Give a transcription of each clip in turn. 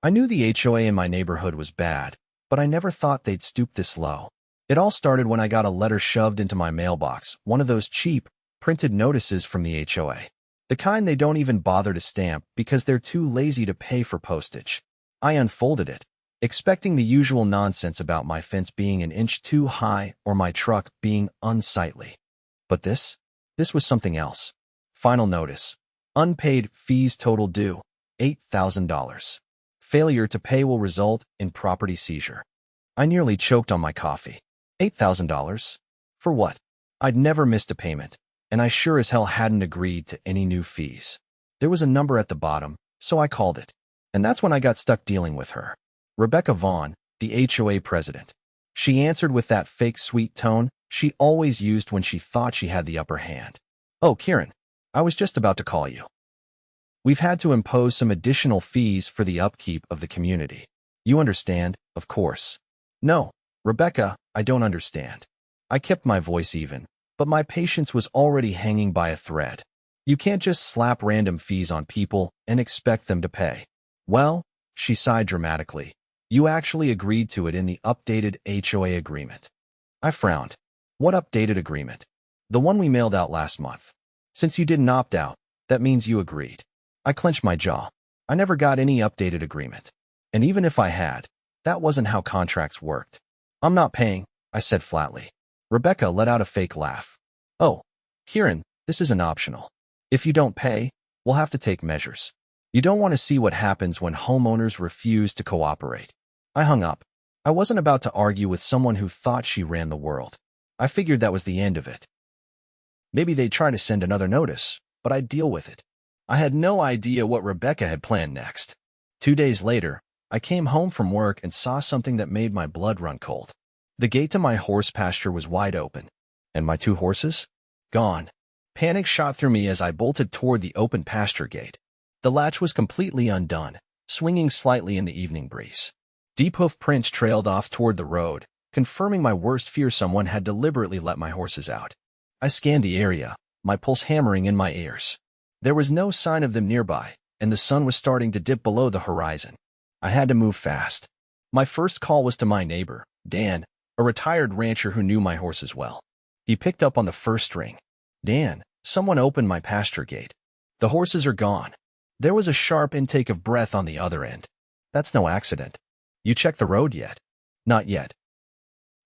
I knew the HOA in my neighborhood was bad, but I never thought they'd stoop this low. It all started when I got a letter shoved into my mailbox, one of those cheap, printed notices from the HOA. The kind they don't even bother to stamp because they're too lazy to pay for postage. I unfolded it, expecting the usual nonsense about my fence being an inch too high or my truck being unsightly. But this was something else. Final notice. Unpaid fees total due, $8,000. Failure to pay will result in property seizure. I nearly choked on my coffee. $8,000? For what? I'd never missed a payment, and I sure as hell hadn't agreed to any new fees. There was a number at the bottom, so I called it. And that's when I got stuck dealing with her. Rebecca Vaughn, the HOA president. She answered with that fake sweet tone she always used when she thought she had the upper hand. "Oh, Kieran, I was just about to call you. We've had to impose some additional fees for the upkeep of the community. You understand, of course." "No, Rebecca, I don't understand." I kept my voice even, but my patience was already hanging by a thread. You can't just slap random fees on people and expect them to pay. "Well," she sighed dramatically, "you actually agreed to it in the updated HOA agreement." I frowned. "What updated agreement?" "The one we mailed out last month." "Since you didn't opt out, that means you agreed." I clenched my jaw. I never got any updated agreement. And even if I had, that wasn't how contracts worked. "I'm not paying," I said flatly. Rebecca let out a fake laugh. "Oh, Kieran, this isn't optional. If you don't pay, we'll have to take measures. You don't want to see what happens when homeowners refuse to cooperate." I hung up. I wasn't about to argue with someone who thought she ran the world. I figured that was the end of it. Maybe they'd try to send another notice, but I'd deal with it. I had no idea what Rebecca had planned next. 2 days later, I came home from work and saw something that made my blood run cold. The gate to my horse pasture was wide open, and my 2 horses? Gone. Panic shot through me as I bolted toward the open pasture gate. The latch was completely undone, swinging slightly in the evening breeze. Deep hoof prints trailed off toward the road, confirming my worst fear someone had deliberately let my horses out. I scanned the area, my pulse hammering in my ears. There was no sign of them nearby, and the sun was starting to dip below the horizon. I had to move fast. My first call was to my neighbor, Dan, a retired rancher who knew my horses well. He picked up on the first ring. "Dan, someone opened my pasture gate. The horses are gone." There was a sharp intake of breath on the other end. "That's no accident. You checked the road yet?" "Not yet."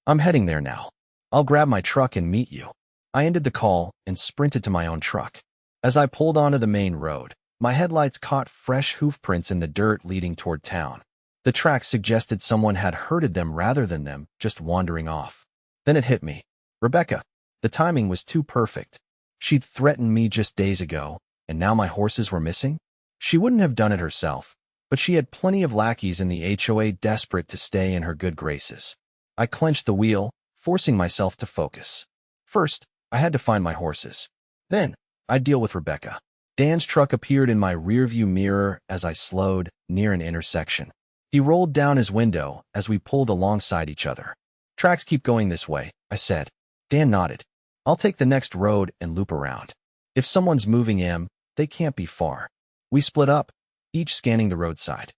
"I'm heading there now. I'll grab my truck and meet you." I ended the call and sprinted to my own truck. As I pulled onto the main road, my headlights caught fresh hoof prints in the dirt leading toward town. The tracks suggested someone had herded them rather than them just wandering off. Then it hit me. Rebecca. The timing was too perfect. She'd threatened me just days ago, and now my horses were missing? She wouldn't have done it herself, but she had plenty of lackeys in the HOA desperate to stay in her good graces. I clenched the wheel, forcing myself to focus. First, I had to find my horses. Then, I'd deal with Rebecca. Dan's truck appeared in my rearview mirror as I slowed near an intersection. He rolled down his window as we pulled alongside each other. "Tracks keep going this way," I said. Dan nodded. "I'll take the next road and loop around. If someone's moving in, they can't be far." We split up, each scanning the roadside.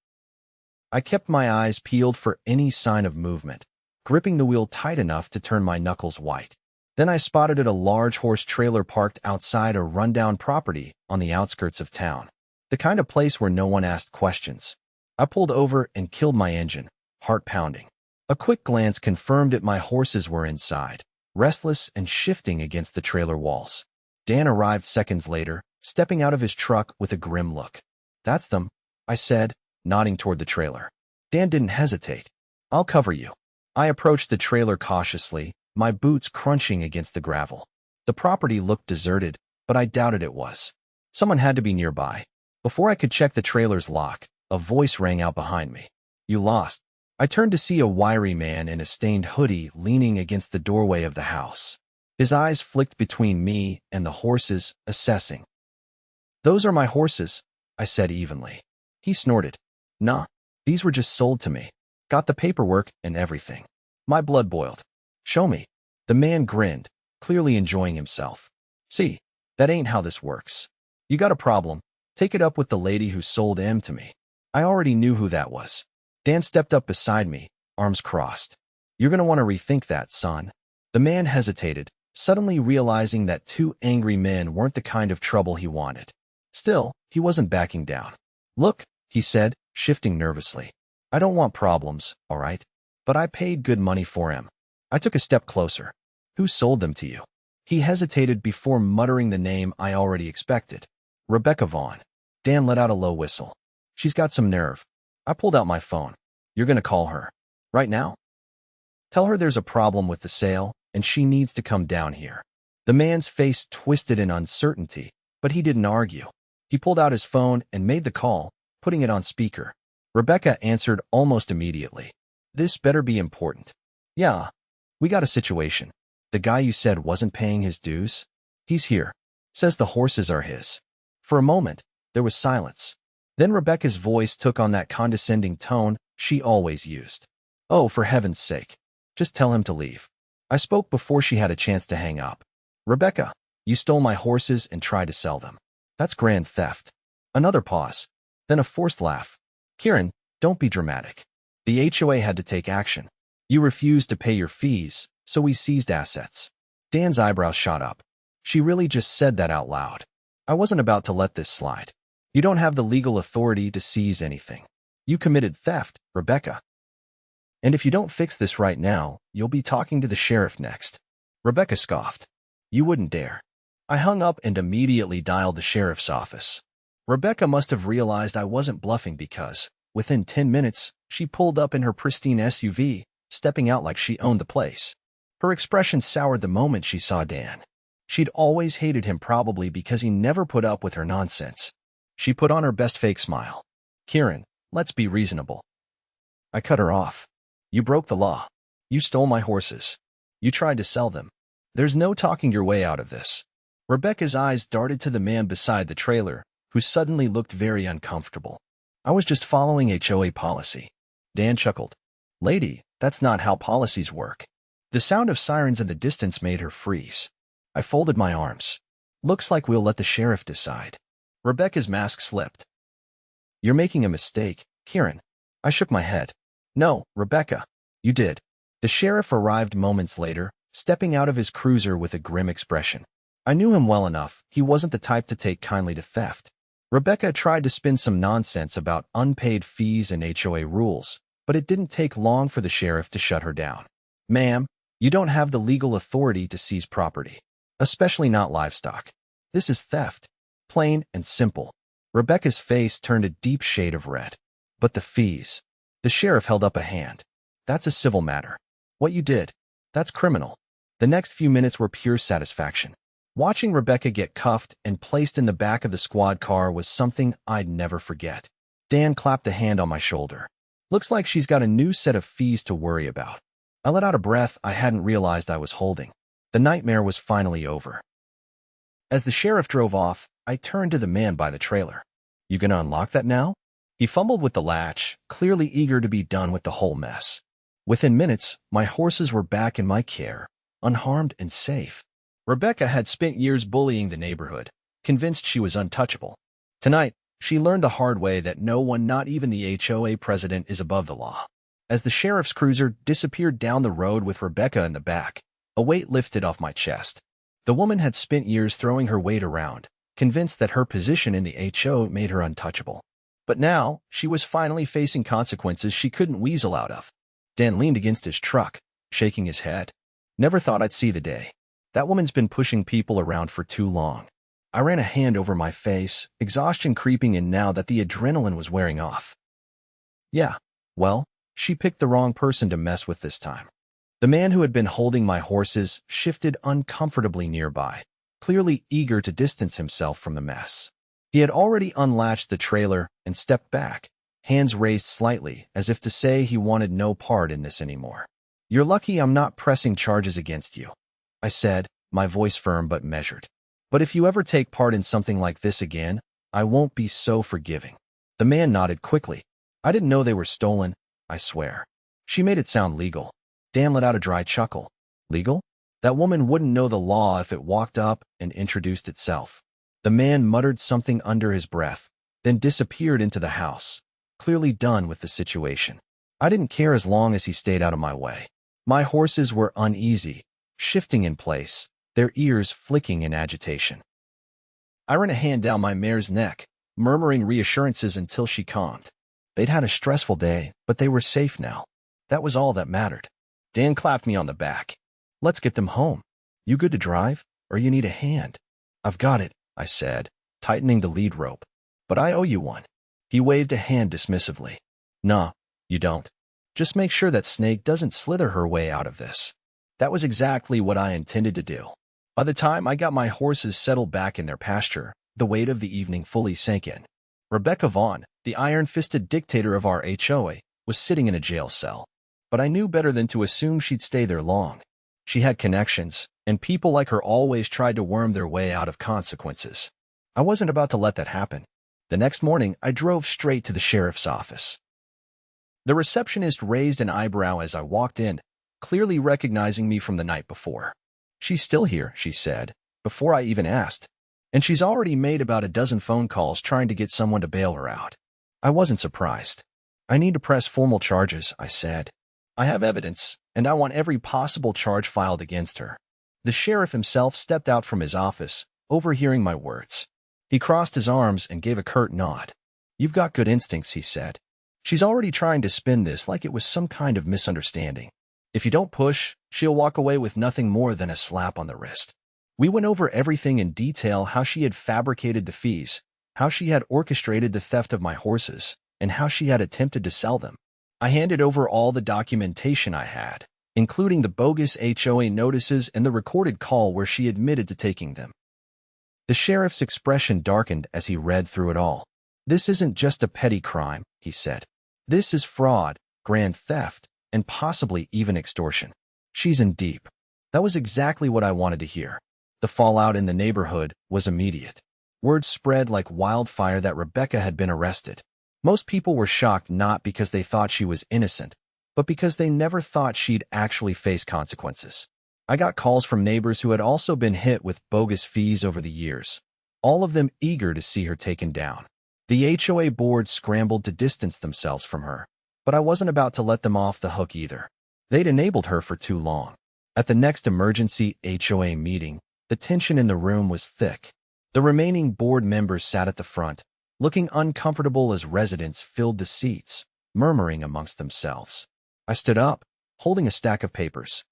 I kept my eyes peeled for any sign of movement, gripping the wheel tight enough to turn my knuckles white. Then I spotted a large horse trailer parked outside a rundown property on the outskirts of town. The kind of place where no one asked questions. I pulled over and killed my engine, heart pounding. A quick glance confirmed that my horses were inside, restless and shifting against the trailer walls. Dan arrived seconds later, stepping out of his truck with a grim look. "That's them," I said, nodding toward the trailer. Dan didn't hesitate. "I'll cover you." I approached the trailer cautiously, my boots crunching against the gravel. The property looked deserted, but I doubted it was. Someone had to be nearby. Before I could check the trailer's lock, a voice rang out behind me. "You lost." I turned to see a wiry man in a stained hoodie leaning against the doorway of the house. His eyes flicked between me and the horses, assessing. "Those are my horses," I said evenly. He snorted. "Nah, these were just sold to me. Got the paperwork and everything." My blood boiled. "Show me." The man grinned, clearly enjoying himself. "See, that ain't how this works. You got a problem, take it up with the lady who sold them to me." I already knew who that was. Dan stepped up beside me, arms crossed. You're going to want to rethink that, son. The man hesitated, suddenly realizing that two angry men weren't the kind of trouble he wanted. Still, he wasn't backing down. Look, he said, shifting nervously. I don't want problems, all right? But I paid good money for him. I took a step closer. Who sold them to you? He hesitated before muttering the name I already expected. Rebecca Vaughn. Dan let out a low whistle. She's got some nerve. I pulled out my phone. You're going to call her. Right now? Tell her there's a problem with the sale, and she needs to come down here. The man's face twisted in uncertainty, but he didn't argue. He pulled out his phone and made the call, putting it on speaker. Rebecca answered almost immediately. This better be important. Yeah, we got a situation. The guy you said wasn't paying his dues? He's here. Says the horses are his. For a moment, there was silence. Then Rebecca's voice took on that condescending tone she always used. Oh, for heaven's sake. Just tell him to leave. I spoke before she had a chance to hang up. Rebecca, you stole my horses and tried to sell them. That's grand theft. Another pause. Then a forced laugh. Kieran, don't be dramatic. The HOA had to take action. You refused to pay your fees, so we seized assets. Dan's eyebrows shot up. She really just said that out loud. I wasn't about to let this slide. You don't have the legal authority to seize anything. You committed theft, Rebecca. And if you don't fix this right now, you'll be talking to the sheriff next. Rebecca scoffed. You wouldn't dare. I hung up and immediately dialed the sheriff's office. Rebecca must have realized I wasn't bluffing because, within 10 minutes, she pulled up in her pristine SUV, stepping out like she owned the place. Her expression soured the moment she saw Dan. She'd always hated him probably because he never put up with her nonsense. She put on her best fake smile. Kieran, let's be reasonable. I cut her off. You broke the law. You stole my horses. You tried to sell them. There's no talking your way out of this. Rebecca's eyes darted to the man beside the trailer, who suddenly looked very uncomfortable. I was just following HOA policy. Dan chuckled. Lady, that's not how policies work. The sound of sirens in the distance made her freeze. I folded my arms. Looks like we'll let the sheriff decide. Rebecca's mask slipped. You're making a mistake, Kieran. I shook my head. No, Rebecca. You did. The sheriff arrived moments later, stepping out of his cruiser with a grim expression. I knew him well enough. He wasn't the type to take kindly to theft. Rebecca tried to spin some nonsense about unpaid fees and HOA rules, but it didn't take long for the sheriff to shut her down. Ma'am, you don't have the legal authority to seize property, especially not livestock. This is theft. Plain and simple. Rebecca's face turned a deep shade of red. But the fees. The sheriff held up a hand. That's a civil matter. What you did, that's criminal. The next few minutes were pure satisfaction. Watching Rebecca get cuffed and placed in the back of the squad car was something I'd never forget. Dan clapped a hand on my shoulder. Looks like she's got a new set of fees to worry about. I let out a breath I hadn't realized I was holding. The nightmare was finally over. As the sheriff drove off, I turned to the man by the trailer. You gonna unlock that now? He fumbled with the latch, clearly eager to be done with the whole mess. Within minutes, my horses were back in my care, unharmed and safe. Rebecca had spent years bullying the neighborhood, convinced she was untouchable. Tonight, she learned the hard way that no one, not even the HOA president, is above the law. As the sheriff's cruiser disappeared down the road with Rebecca in the back, a weight lifted off my chest. The woman had spent years throwing her weight around, convinced that her position in the HOA made her untouchable. But now, she was finally facing consequences she couldn't weasel out of. Dan leaned against his truck, shaking his head. Never thought I'd see the day. That woman's been pushing people around for too long. I ran a hand over my face, exhaustion creeping in now that the adrenaline was wearing off. Yeah, well, she picked the wrong person to mess with this time. The man who had been holding my horses shifted uncomfortably nearby, clearly eager to distance himself from the mess. He had already unlatched the trailer and stepped back, hands raised slightly as if to say he wanted no part in this anymore. You're lucky I'm not pressing charges against you, I said, my voice firm but measured. But if you ever take part in something like this again, I won't be so forgiving. The man nodded quickly. I didn't know they were stolen, I swear. She made it sound legal. Dan let out a dry chuckle. Legal? That woman wouldn't know the law if it walked up and introduced itself. The man muttered something under his breath, then disappeared into the house, clearly done with the situation. I didn't care as long as he stayed out of my way. My horses were uneasy, shifting in place, their ears flicking in agitation. I ran a hand down my mare's neck, murmuring reassurances until she calmed. They'd had a stressful day, but they were safe now. That was all that mattered. Dan clapped me on the back. Let's get them home. You good to drive, or you need a hand? I've got it, I said, tightening the lead rope. But I owe you one. He waved a hand dismissively. Nah, you don't. Just make sure that Snake doesn't slither her way out of this. That was exactly what I intended to do. By the time I got my horses settled back in their pasture, the weight of the evening fully sank in. Rebecca Vaughn, the iron-fisted dictator of our HOA, was sitting in a jail cell. But I knew better than to assume she'd stay there long. She had connections, and people like her always tried to worm their way out of consequences. I wasn't about to let that happen. The next morning, I drove straight to the sheriff's office. The receptionist raised an eyebrow as I walked in, clearly recognizing me from the night before. She's still here, she said, before I even asked. And she's already made about a dozen phone calls trying to get someone to bail her out. I wasn't surprised. I need to press formal charges, I said. I have evidence, and I want every possible charge filed against her. The sheriff himself stepped out from his office, overhearing my words. He crossed his arms and gave a curt nod. You've got good instincts, he said. She's already trying to spin this like it was some kind of misunderstanding. If you don't push, she'll walk away with nothing more than a slap on the wrist. We went over everything in detail, how she had fabricated the fees, how she had orchestrated the theft of my horses, and how she had attempted to sell them. I handed over all the documentation I had, including the bogus HOA notices and the recorded call where she admitted to taking them. The sheriff's expression darkened as he read through it all. This isn't just a petty crime, he said. This is fraud, grand theft, and possibly even extortion. She's in deep. That was exactly what I wanted to hear. The fallout in the neighborhood was immediate. Word spread like wildfire that Rebecca had been arrested. Most people were shocked not because they thought she was innocent, but because they never thought she'd actually face consequences. I got calls from neighbors who had also been hit with bogus fees over the years, all of them eager to see her taken down. The HOA board scrambled to distance themselves from her, but I wasn't about to let them off the hook either. They'd enabled her for too long. At the next emergency HOA meeting, the tension in the room was thick. The remaining board members sat at the front, looking uncomfortable as residents filled the seats, murmuring amongst themselves. I stood up, holding a stack of papers.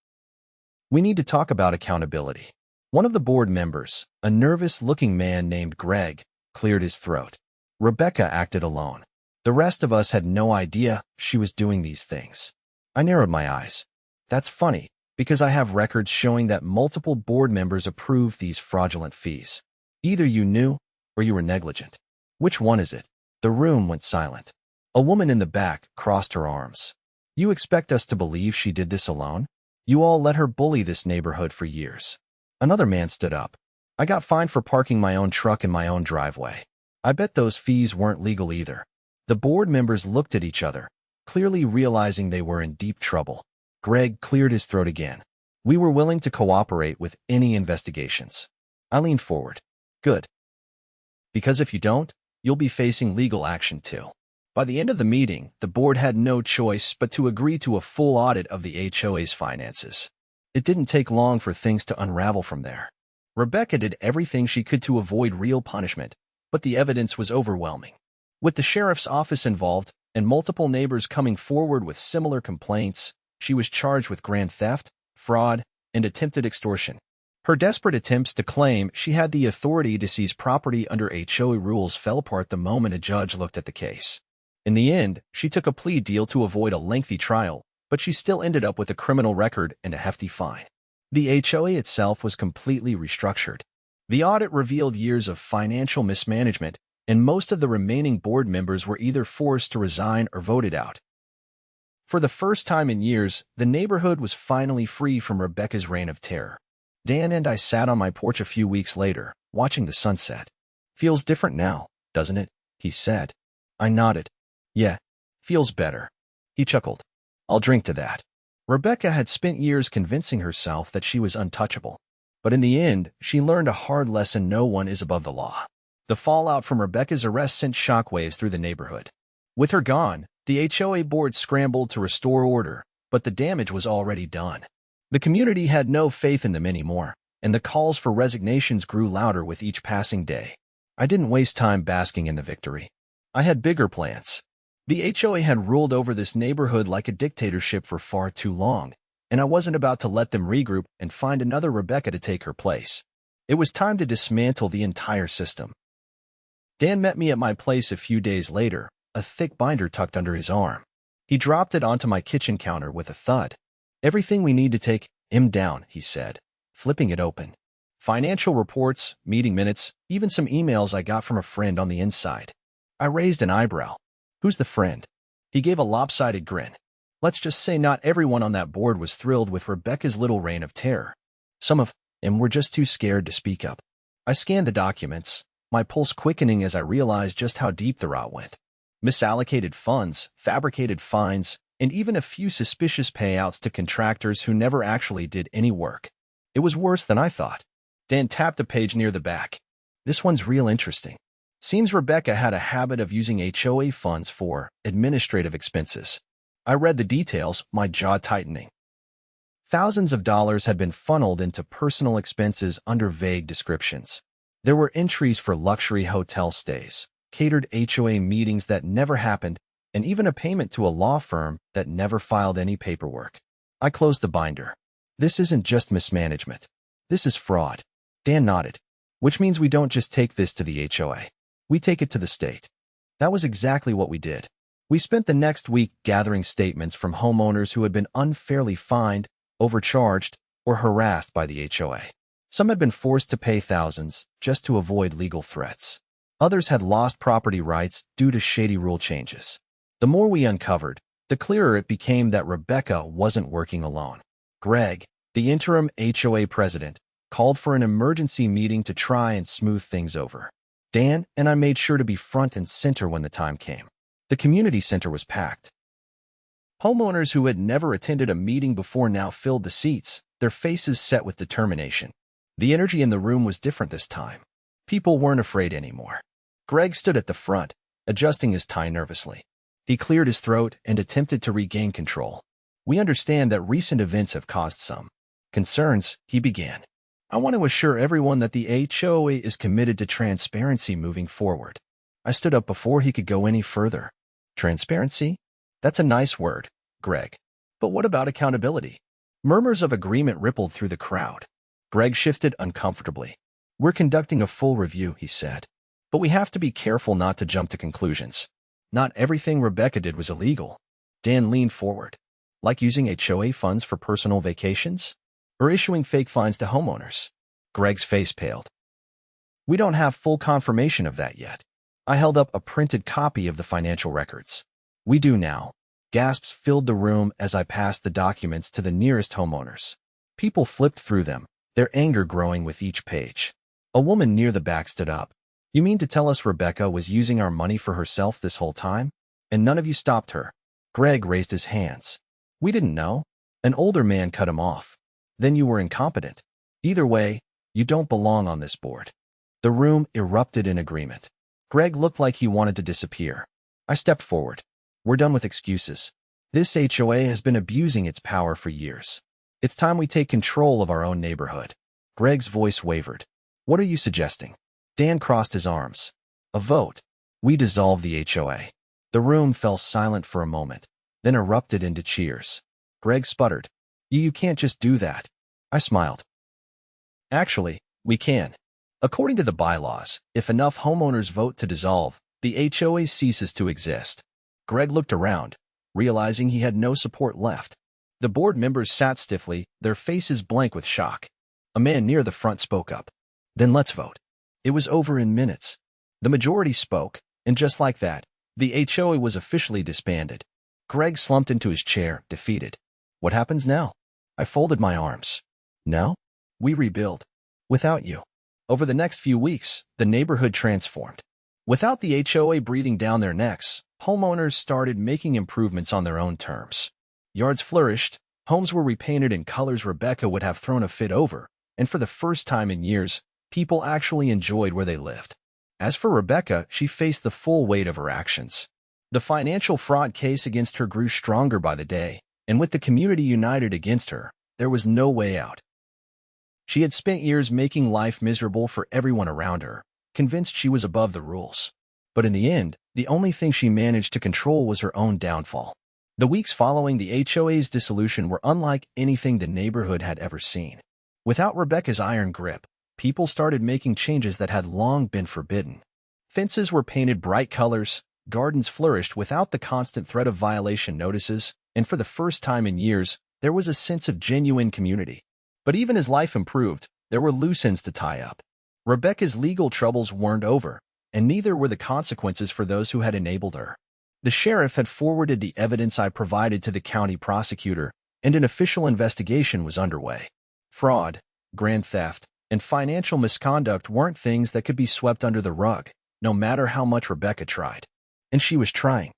We need to talk about accountability. One of the board members, a nervous-looking man named Greg, cleared his throat. Rebecca acted alone. The rest of us had no idea she was doing these things. I narrowed my eyes. That's funny, because I have records showing that multiple board members approved these fraudulent fees. Either you knew, or you were negligent. Which one is it? The room went silent. A woman in the back crossed her arms. You expect us to believe she did this alone? You all let her bully this neighborhood for years. Another man stood up. I got fined for parking my own truck in my own driveway. I bet those fees weren't legal either. The board members looked at each other, clearly realizing they were in deep trouble. Greg cleared his throat again. We were willing to cooperate with any investigations. I leaned forward. Good. Because if you don't, you'll be facing legal action too. By the end of the meeting, the board had no choice but to agree to a full audit of the HOA's finances. It didn't take long for things to unravel from there. Rebecca did everything she could to avoid real punishment, but the evidence was overwhelming. With the sheriff's office involved and multiple neighbors coming forward with similar complaints, she was charged with grand theft, fraud, and attempted extortion. Her desperate attempts to claim she had the authority to seize property under HOA rules fell apart the moment a judge looked at the case. In the end, she took a plea deal to avoid a lengthy trial, but she still ended up with a criminal record and a hefty fine. The HOA itself was completely restructured. The audit revealed years of financial mismanagement, and most of the remaining board members were either forced to resign or voted out. For the first time in years, the neighborhood was finally free from Rebecca's reign of terror. Dan and I sat on my porch a few weeks later, watching the sunset. Feels different now, doesn't it? He said. I nodded. Yeah, feels better. He chuckled. I'll drink to that. Rebecca had spent years convincing herself that she was untouchable. But in the end, she learned a hard lesson: no one is above the law. The fallout from Rebecca's arrest sent shockwaves through the neighborhood. With her gone, the HOA board scrambled to restore order, but the damage was already done. The community had no faith in them anymore, and the calls for resignations grew louder with each passing day. I didn't waste time basking in the victory. I had bigger plans. The HOA had ruled over this neighborhood like a dictatorship for far too long, and I wasn't about to let them regroup and find another Rebecca to take her place. It was time to dismantle the entire system. Dan met me at my place a few days later, a thick binder tucked under his arm. He dropped it onto my kitchen counter with a thud. "Everything we need to take him down," he said, flipping it open. Financial reports, meeting minutes, even some emails I got from a friend on the inside. I raised an eyebrow. "Who's the friend?" He gave a lopsided grin. Let's just say not everyone on that board was thrilled with Rebecca's little reign of terror. Some of them were just too scared to speak up. I scanned the documents, my pulse quickening as I realized just how deep the rot went. Misallocated funds, fabricated fines, and even a few suspicious payouts to contractors who never actually did any work. It was worse than I thought. Dan tapped a page near the back. "This one's real interesting. Seems Rebecca had a habit of using HOA funds for administrative expenses." I read the details, my jaw tightening. Thousands of dollars had been funneled into personal expenses under vague descriptions. There were entries for luxury hotel stays, catered HOA meetings that never happened, and even a payment to a law firm that never filed any paperwork. I closed the binder. "This isn't just mismanagement. This is fraud." Dan nodded. "Which means we don't just take this to the HOA. We take it to the state." That was exactly what we did. We spent the next week gathering statements from homeowners who had been unfairly fined, overcharged, or harassed by the HOA. Some had been forced to pay thousands just to avoid legal threats. Others had lost property rights due to shady rule changes. The more we uncovered, the clearer it became that Rebecca wasn't working alone. Greg, the interim HOA president, called for an emergency meeting to try and smooth things over. Dan and I made sure to be front and center when the time came. The community center was packed. Homeowners who had never attended a meeting before now filled the seats, their faces set with determination. The energy in the room was different this time. People weren't afraid anymore. Greg stood at the front, adjusting his tie nervously. He cleared his throat and attempted to regain control. "We understand that recent events have caused some concerns," he began. "I want to assure everyone that the HOA is committed to transparency moving forward." I stood up before he could go any further. "Transparency? That's a nice word, Greg. But what about accountability?" Murmurs of agreement rippled through the crowd. Greg shifted uncomfortably. "We're conducting a full review," he said. "But we have to be careful not to jump to conclusions. Not everything Rebecca did was illegal." Dan leaned forward. "Like using HOA funds for personal vacations? Or issuing fake fines to homeowners?" Greg's face paled. "We don't have full confirmation of that yet." I held up a printed copy of the financial records. "We do now." Gasps filled the room as I passed the documents to the nearest homeowners. People flipped through them, their anger growing with each page. A woman near the back stood up. "You mean to tell us Rebecca was using our money for herself this whole time? And none of you stopped her?" Greg raised his hands. "We didn't know." An older man cut him off. "Then you were incompetent. Either way, you don't belong on this board." The room erupted in agreement. Greg looked like he wanted to disappear. I stepped forward. "We're done with excuses. This HOA has been abusing its power for years. It's time we take control of our own neighborhood." Greg's voice wavered. "What are you suggesting?" Dan crossed his arms. "A vote. We dissolve the HOA." The room fell silent for a moment, then erupted into cheers. Greg sputtered. You can't just do that." I smiled. "Actually, we can. According to the bylaws, if enough homeowners vote to dissolve, the HOA ceases to exist." Greg looked around, realizing he had no support left. The board members sat stiffly, their faces blank with shock. A man near the front spoke up. "Then let's vote." It was over in minutes. The majority spoke, and just like that, the HOA was officially disbanded. Greg slumped into his chair, defeated. "What happens now?" I folded my arms. "Now? We rebuild. Without you." Over the next few weeks, the neighborhood transformed. Without the HOA breathing down their necks, homeowners started making improvements on their own terms. Yards flourished, homes were repainted in colors Rebecca would have thrown a fit over, and for the first time in years, people actually enjoyed where they lived. As for Rebecca, she faced the full weight of her actions. The financial fraud case against her grew stronger by the day, and with the community united against her, there was no way out. She had spent years making life miserable for everyone around her, convinced she was above the rules. But in the end, the only thing she managed to control was her own downfall. The weeks following the HOA's dissolution were unlike anything the neighborhood had ever seen. Without Rebecca's iron grip, people started making changes that had long been forbidden. Fences were painted bright colors, gardens flourished without the constant threat of violation notices, and for the first time in years, there was a sense of genuine community. But even as life improved, there were loose ends to tie up. Rebecca's legal troubles weren't over, and neither were the consequences for those who had enabled her. The sheriff had forwarded the evidence I provided to the county prosecutor, and an official investigation was underway. Fraud, grand theft, and financial misconduct weren't things that could be swept under the rug, no matter how much Rebecca tried. And she was trying.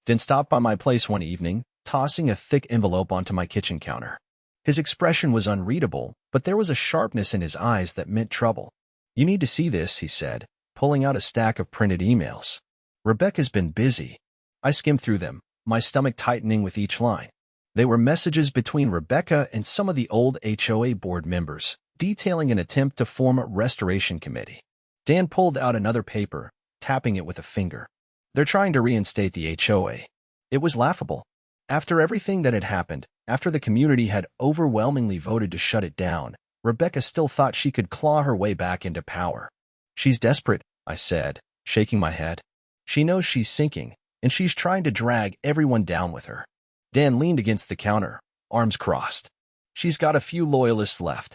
Dan stopped by my place one evening, tossing a thick envelope onto my kitchen counter. His expression was unreadable, but there was a sharpness in his eyes that meant trouble. "You need to see this," he said, pulling out a stack of printed emails. "Rebecca's been busy." I skimmed through them, my stomach tightening with each line. They were messages between Rebecca and some of the old HOA board members, detailing an attempt to form a restoration committee. Dan pulled out another paper, tapping it with a finger. "They're trying to reinstate the HOA." It was laughable. After everything that had happened, after the community had overwhelmingly voted to shut it down, Rebecca still thought she could claw her way back into power. "She's desperate," I said, shaking my head. "She knows she's sinking, and she's trying to drag everyone down with her." Dan leaned against the counter, arms crossed. "She's got a few loyalists left.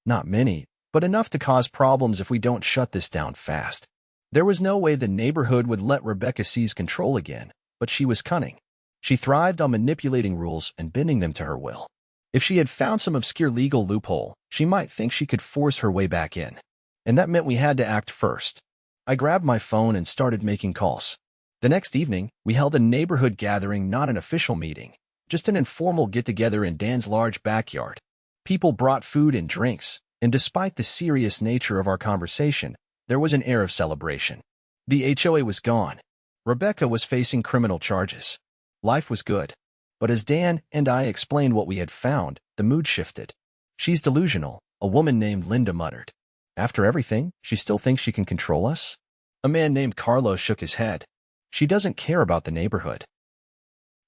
Not many, but enough to cause problems if we don't shut this down fast." There was no way the neighborhood would let Rebecca seize control again, but she was cunning. She thrived on manipulating rules and bending them to her will. If she had found some obscure legal loophole, she might think she could force her way back in. And that meant we had to act first. I grabbed my phone and started making calls. The next evening, we held a neighborhood gathering, not an official meeting, just an informal get-together in Dan's large backyard. People brought food and drinks, and despite the serious nature of our conversation, there was an air of celebration. The HOA was gone. Rebecca was facing criminal charges. Life was good. But as Dan and I explained what we had found, the mood shifted. "She's delusional," a woman named Linda muttered. "After everything, she still thinks she can control us?" A man named Carlos shook his head. "She doesn't care about the neighborhood.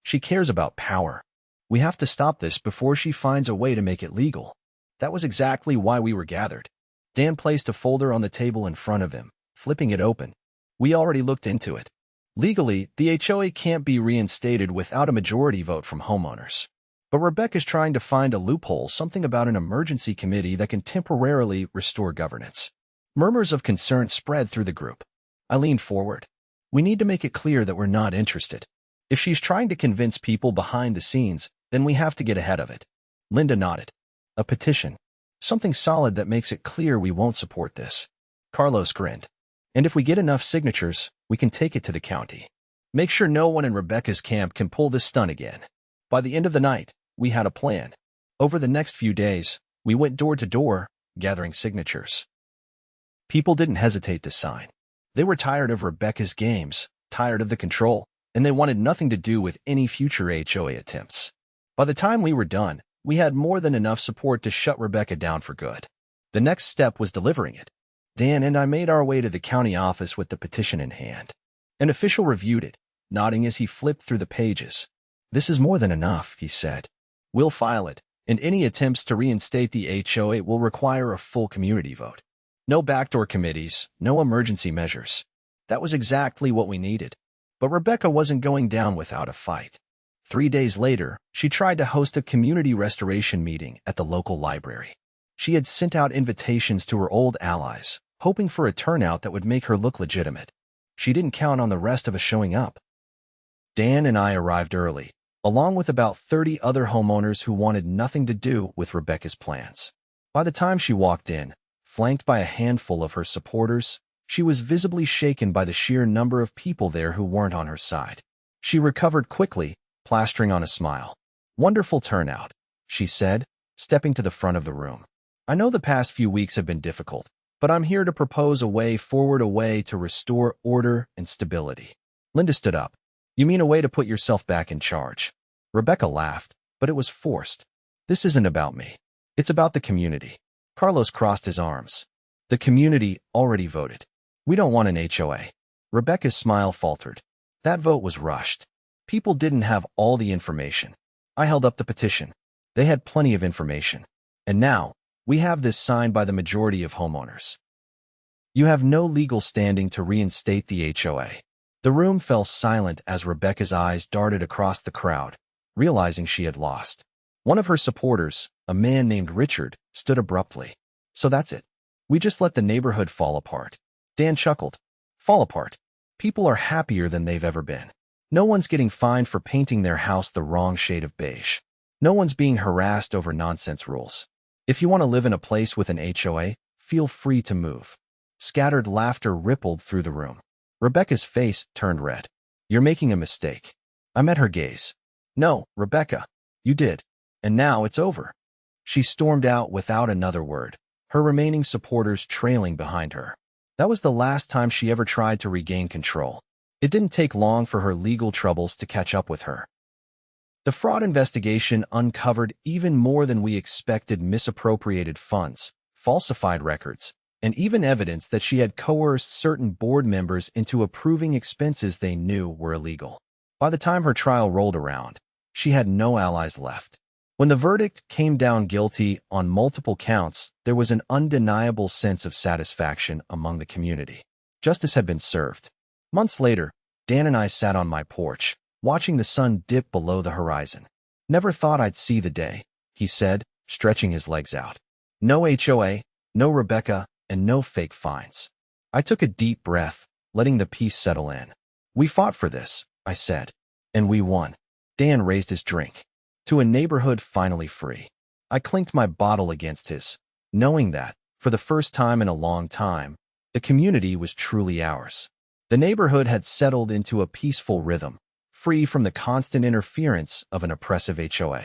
She cares about power. We have to stop this before she finds a way to make it legal." That was exactly why we were gathered. Dan placed a folder on the table in front of him, flipping it open. "We already looked into it. Legally, the HOA can't be reinstated without a majority vote from homeowners. But Rebecca's trying to find a loophole, something about an emergency committee that can temporarily restore governance." Murmurs of concern spread through the group. I leaned forward. "We need to make it clear that we're not interested. If she's trying to convince people behind the scenes, then we have to get ahead of it." Linda nodded. "A petition. Something solid that makes it clear we won't support this." Carlos grinned. "And if we get enough signatures, we can take it to the county. Make sure no one in Rebecca's camp can pull this stunt again." By the end of the night, we had a plan. Over the next few days, we went door to door, gathering signatures. People didn't hesitate to sign. They were tired of Rebecca's games, tired of the control, and they wanted nothing to do with any future HOA attempts. By the time we were done, we had more than enough support to shut Rebecca down for good. The next step was delivering it. Dan and I made our way to the county office with the petition in hand. An official reviewed it, nodding as he flipped through the pages. "This is more than enough," he said. "We'll file it, and any attempts to reinstate the HOA will require a full community vote. No backdoor committees, no emergency measures." That was exactly what we needed. But Rebecca wasn't going down without a fight. 3 days later, she tried to host a community restoration meeting at the local library. She had sent out invitations to her old allies, hoping for a turnout that would make her look legitimate. She didn't count on the rest of us showing up. Dan and I arrived early, along with about 30 other homeowners who wanted nothing to do with Rebecca's plans. By the time she walked in, flanked by a handful of her supporters, she was visibly shaken by the sheer number of people there who weren't on her side. She recovered quickly, plastering on a smile. "Wonderful turnout," she said, stepping to the front of the room. "I know the past few weeks have been difficult, but I'm here to propose a way forward, a way to restore order and stability." Linda stood up. You mean a way to put yourself back in charge? Rebecca laughed, but it was forced. This isn't about me. It's about the community. Carlos crossed his arms. The community already voted. We don't want an HOA. Rebecca's smile faltered. That vote was rushed. People didn't have all the information. I held up the petition. They had plenty of information. And now, we have this signed by the majority of homeowners. You have no legal standing to reinstate the HOA. The room fell silent as Rebecca's eyes darted across the crowd, realizing she had lost. One of her supporters, a man named Richard, stood abruptly. So that's it. We just let the neighborhood fall apart. Dan chuckled. Fall apart. People are happier than they've ever been. No one's getting fined for painting their house the wrong shade of beige. No one's being harassed over nonsense rules. If you want to live in a place with an HOA, feel free to move. Scattered laughter rippled through the room. Rebecca's face turned red. You're making a mistake. I met her gaze. No, Rebecca, you did. And now it's over. She stormed out without another word, her remaining supporters trailing behind her. That was the last time she ever tried to regain control. It didn't take long for her legal troubles to catch up with her. The fraud investigation uncovered even more than we expected: misappropriated funds, falsified records, and even evidence that she had coerced certain board members into approving expenses they knew were illegal. By the time her trial rolled around, she had no allies left. When the verdict came down guilty on multiple counts, there was an undeniable sense of satisfaction among the community. Justice had been served. Months later, Dan and I sat on my porch, watching the sun dip below the horizon. Never thought I'd see the day, he said, stretching his legs out. No HOA, no Rebecca, and no fake fines. I took a deep breath, letting the peace settle in. We fought for this, I said, and we won. Dan raised his drink. To a neighborhood finally free. I clinked my bottle against his, knowing that, for the first time in a long time, the community was truly ours. The neighborhood had settled into a peaceful rhythm, free from the constant interference of an oppressive HOA.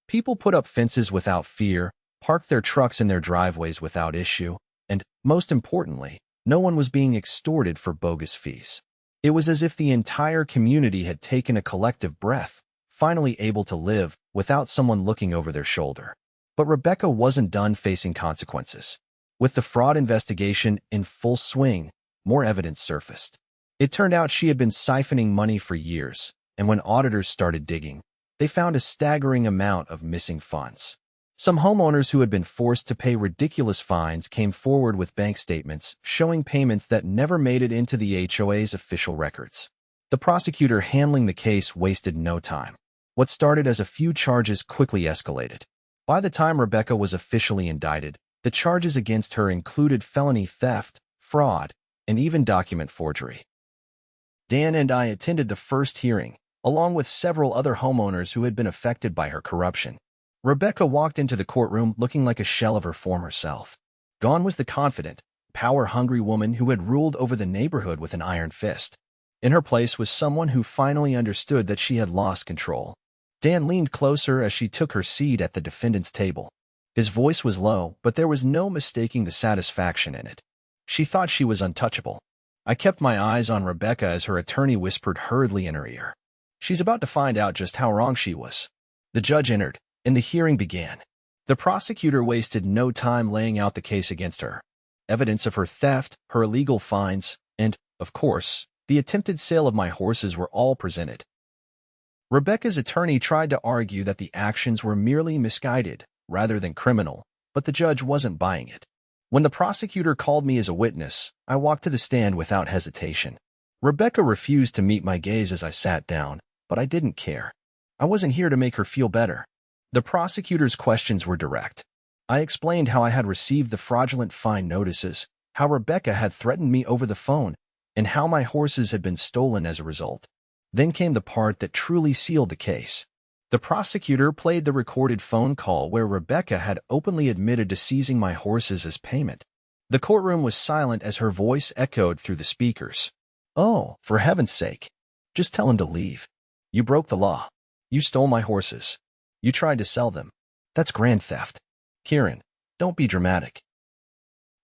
People put up fences without fear, parked their trucks in their driveways without issue, and, most importantly, no one was being extorted for bogus fees. It was as if the entire community had taken a collective breath, finally able to live without someone looking over their shoulder. But Rebecca wasn't done facing consequences. With the fraud investigation in full swing, more evidence surfaced. It turned out she had been siphoning money for years, and when auditors started digging, they found a staggering amount of missing funds. Some homeowners who had been forced to pay ridiculous fines came forward with bank statements showing payments that never made it into the HOA's official records. The prosecutor handling the case wasted no time. What started as a few charges quickly escalated. By the time Rebecca was officially indicted, the charges against her included felony theft, fraud, and even document forgery. Dan and I attended the first hearing, along with several other homeowners who had been affected by her corruption. Rebecca walked into the courtroom looking like a shell of her former self. Gone was the confident, power-hungry woman who had ruled over the neighborhood with an iron fist. In her place was someone who finally understood that she had lost control. Dan leaned closer as she took her seat at the defendant's table. His voice was low, but there was no mistaking the satisfaction in it. She thought she was untouchable. I kept my eyes on Rebecca as her attorney whispered hurriedly in her ear. She's about to find out just how wrong she was. The judge entered, and the hearing began. The prosecutor wasted no time laying out the case against her. Evidence of her theft, her illegal fines, and, of course, the attempted sale of my horses were all presented. Rebecca's attorney tried to argue that the actions were merely misguided, rather than criminal, but the judge wasn't buying it. When the prosecutor called me as a witness, I walked to the stand without hesitation. Rebecca refused to meet my gaze as I sat down, but I didn't care. I wasn't here to make her feel better. The prosecutor's questions were direct. I explained how I had received the fraudulent fine notices, how Rebecca had threatened me over the phone, and how my horses had been stolen as a result. Then came the part that truly sealed the case. The prosecutor played the recorded phone call where Rebecca had openly admitted to seizing my horses as payment. The courtroom was silent as her voice echoed through the speakers. Oh, for heaven's sake. Just tell him to leave. You broke the law. You stole my horses. You tried to sell them. That's grand theft. Kieran, don't be dramatic.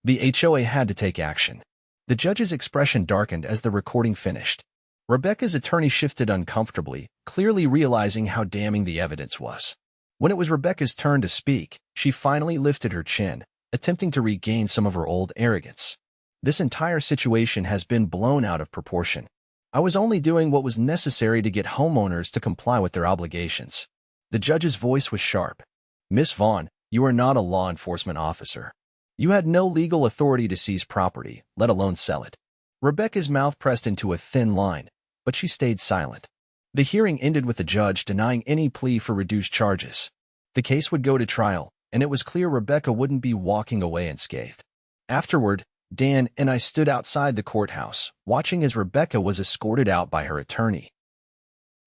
The HOA had to take action. The judge's expression darkened as the recording finished. Rebecca's attorney shifted uncomfortably, clearly realizing how damning the evidence was. When it was Rebecca's turn to speak, she finally lifted her chin, attempting to regain some of her old arrogance. This entire situation has been blown out of proportion. I was only doing what was necessary to get homeowners to comply with their obligations. The judge's voice was sharp. Miss Vaughn, you are not a law enforcement officer. You had no legal authority to seize property, let alone sell it. Rebecca's mouth pressed into a thin line, but she stayed silent. The hearing ended with the judge denying any plea for reduced charges. The case would go to trial, and it was clear Rebecca wouldn't be walking away unscathed. Afterward, Dan and I stood outside the courthouse, watching as Rebecca was escorted out by her attorney.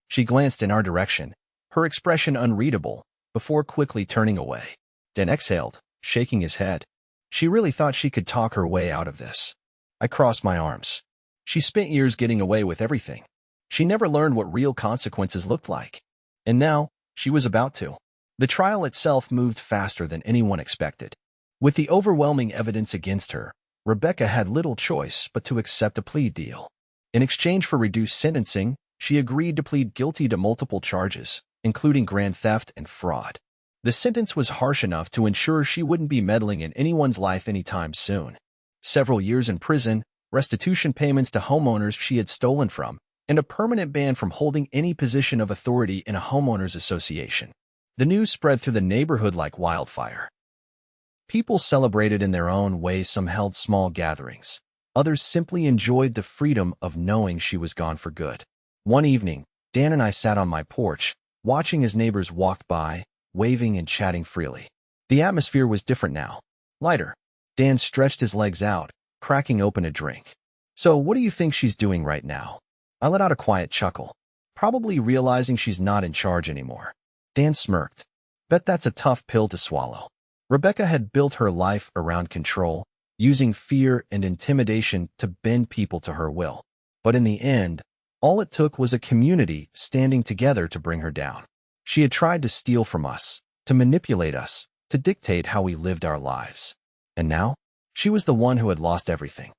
She glanced in our direction, her expression unreadable, before quickly turning away. Dan exhaled, shaking his head. She really thought she could talk her way out of this. I crossed my arms. She spent years getting away with everything. She never learned what real consequences looked like. And now, she was about to. The trial itself moved faster than anyone expected. With the overwhelming evidence against her, Rebecca had little choice but to accept a plea deal. In exchange for reduced sentencing, she agreed to plead guilty to multiple charges, including grand theft and fraud. The sentence was harsh enough to ensure she wouldn't be meddling in anyone's life anytime soon. Several years in prison, restitution payments to homeowners she had stolen from, and a permanent ban from holding any position of authority in a homeowners association. The news spread through the neighborhood like wildfire. People celebrated in their own ways. Some held small gatherings. Others simply enjoyed the freedom of knowing she was gone for good. One evening, Dan and I sat on my porch, watching as neighbors walked by, waving and chatting freely. The atmosphere was different now. Lighter. Dan stretched his legs out, cracking open a drink. So what do you think she's doing right now? I let out a quiet chuckle, probably realizing she's not in charge anymore. Dan smirked. Bet that's a tough pill to swallow. Rebecca had built her life around control, using fear and intimidation to bend people to her will. But in the end, all it took was a community standing together to bring her down. She had tried to steal from us, to manipulate us, to dictate how we lived our lives. And now, she was the one who had lost everything.